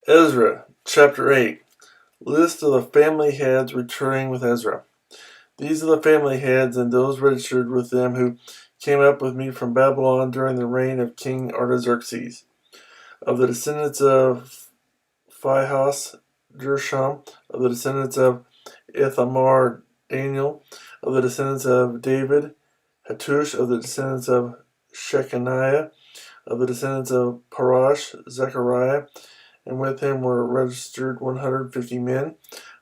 Ezra, chapter 8. List of the family heads returning with Ezra. These are the family heads and those registered with them who came up with me from Babylon during the reign of King Artaxerxes. Of the descendants of Phinehas, Gershom. Of the descendants of Ithamar, Daniel. Of the descendants of David, Hattush. Of the descendants of Shechaniah. Of the descendants of Parash, Zechariah, and with him were registered 150 men.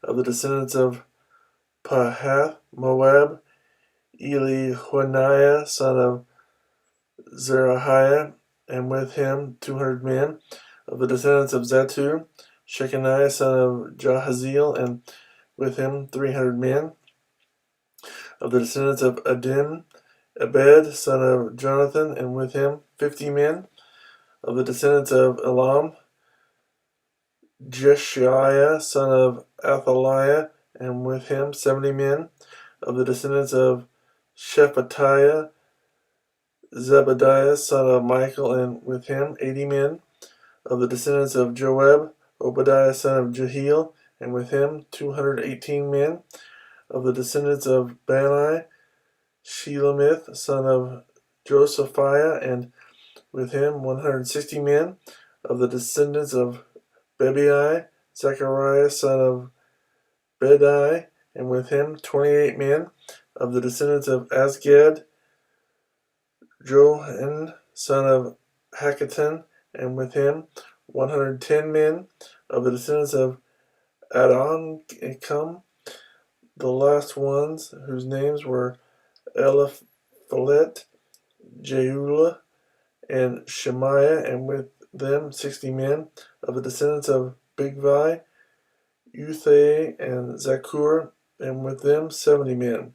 Of the descendants of Pahath Moab, Elihuniah, son of Zerahiah, and with him 200 men. Of the descendants of Zatu, Shechaniah, son of Jahaziel, and with him 300 men. Of the descendants of Adim, Ebed, son of Jonathan, and with him 50 men. Of the descendants of Elam, Jeshiah, son of Athaliah, and with him 70 men. Of the descendants of Shephatiah, Zebediah, son of Michael, and with him 80 men. Of the descendants of Joab, Obadiah, son of Jehiel, and with him 218 men. Of the descendants of Bani, Shelomith, son of Josephiah, and with him 160 men. Of the descendants of Bebai, Zechariah, son of Bedai, and with him 28 men. Of the descendants of Azgad, Johan, son of Hakatan, and with him 110 men. Of the descendants of Adonikam, the last ones, whose names were Eliphalet, Jehulah, and Shemaiah, and with them 60 men. Of the descendants of Bigvai, Uthai, and Zakur, and with them 70 men.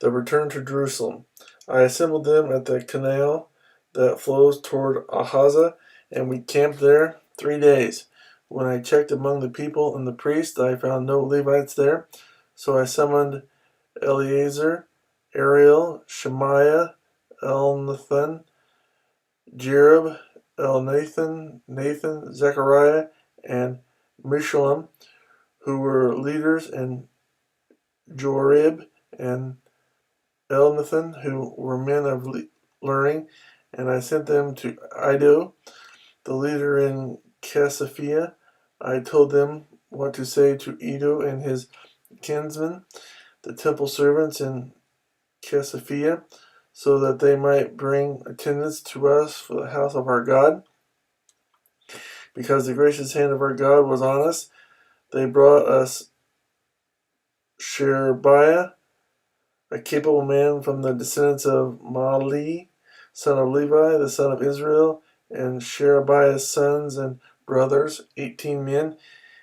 That returned to Jerusalem. I assembled them at the canal that flows toward Ahaza, and we camped there 3 days. When I checked among the people and the priests, I found no Levites there. So I summoned Eleazar, Ariel, Shemaiah, Elnathan, Jerub, Nathan, Zechariah, and Meshullam, who were leaders, and Jorib and Elnathan, who were men of learning, and I sent them to Iddo, the leader in Casaphia. I told them what to say to Iddo and his kinsmen, the temple servants in Casaphia, so that they might bring attendance to us for the house of our God. Because the gracious hand of our God was on us, they brought us Sherebiah, a capable man from the descendants of Mahli, son of Levi, the son of Israel, and Sherebiah's sons and brothers, 18 men,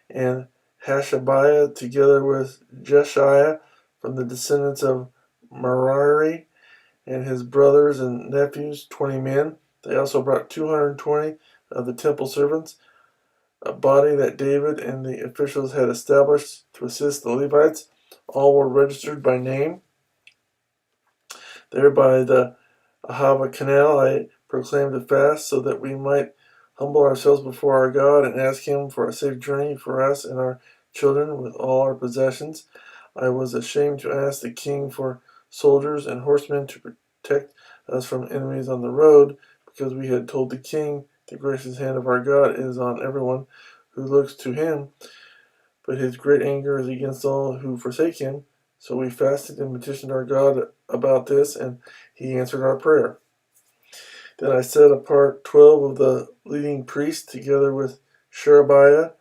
and Hashabiah, together with Jeshiah, from the descendants of Merari, and his brothers and nephews, 20 men. They also brought 220 of the temple servants, a body that David and the officials had established to assist the Levites. All were registered by name. There by the Ahava canal I proclaimed a fast, so that we might humble ourselves before our God and ask him for a safe journey for us and our children with all our possessions. I was ashamed to ask the king for soldiers and horsemen to protect us from enemies on the road, because we had told the king, the gracious hand of our God is on everyone who looks to him, but his great anger is against all who forsake him. So we fasted and petitioned our God about this, and he answered our prayer. Then I set apart 12 of the leading priests, together with Sherebiah,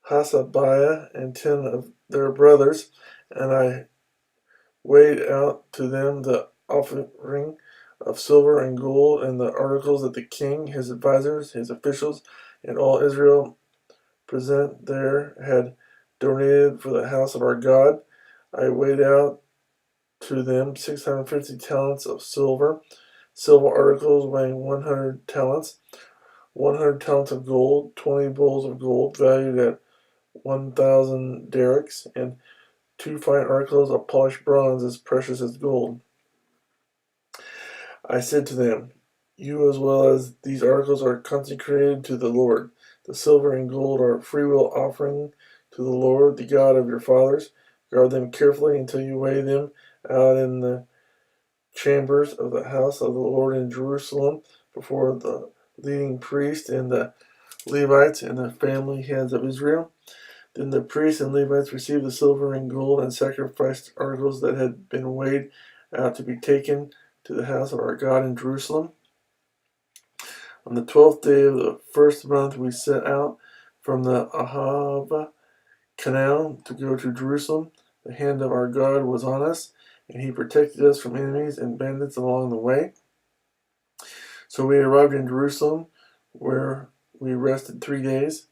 Hasabiah, and 10 of their brothers, and I weighed out to them the offering of silver and gold and the articles that the king, his advisers, his officials, and all Israel present there had donated for the house of our God. I weighed out to them 650 talents of silver articles weighing 100 talents, 100 talents of gold, 20 bowls of gold valued at 1,000 derricks, and 2 fine articles of polished bronze as precious as gold. I said to them, You as well as these articles are consecrated to the Lord. The silver and gold are a freewill offering to the Lord, the God of your fathers. Guard them carefully until you weigh them out in the chambers of the house of the Lord in Jerusalem before the leading priest and the Levites and the family heads of Israel. Then the priests and Levites received the silver and gold and sacrificed articles that had been weighed out to be taken to the house of our God in Jerusalem. On the 12th day of the first month, we set out from the Ahava canal to go to Jerusalem. The hand of our God was on us, and he protected us from enemies and bandits along the way. So we arrived in Jerusalem, where we rested 3 days.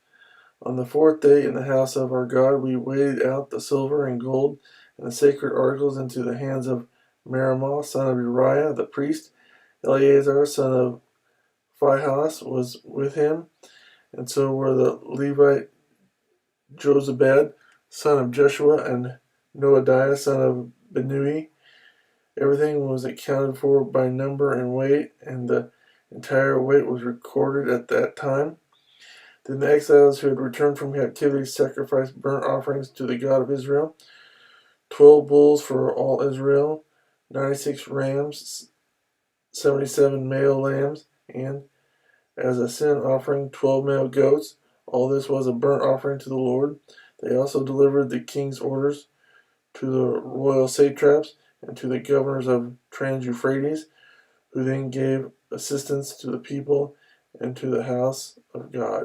On the fourth day, in the house of our God, we weighed out the silver and gold and the sacred articles into the hands of Meremoth, son of Uriah, the priest. Eleazar, son of Phinehas, was with him, and so were the Levite Jozabad, son of Jeshua, and Noadiah, son of Binui. Everything was accounted for by number and weight, and the entire weight was recorded at that time. Then the exiles who had returned from captivity sacrificed burnt offerings to the God of Israel, 12 bulls for all Israel, 96 rams, 77 male lambs, and as a sin offering 12 male goats. All this was a burnt offering to the Lord. They also delivered the king's orders to the royal satraps and to the governors of Trans-Euphrates, who then gave assistance to the people and to the house of God.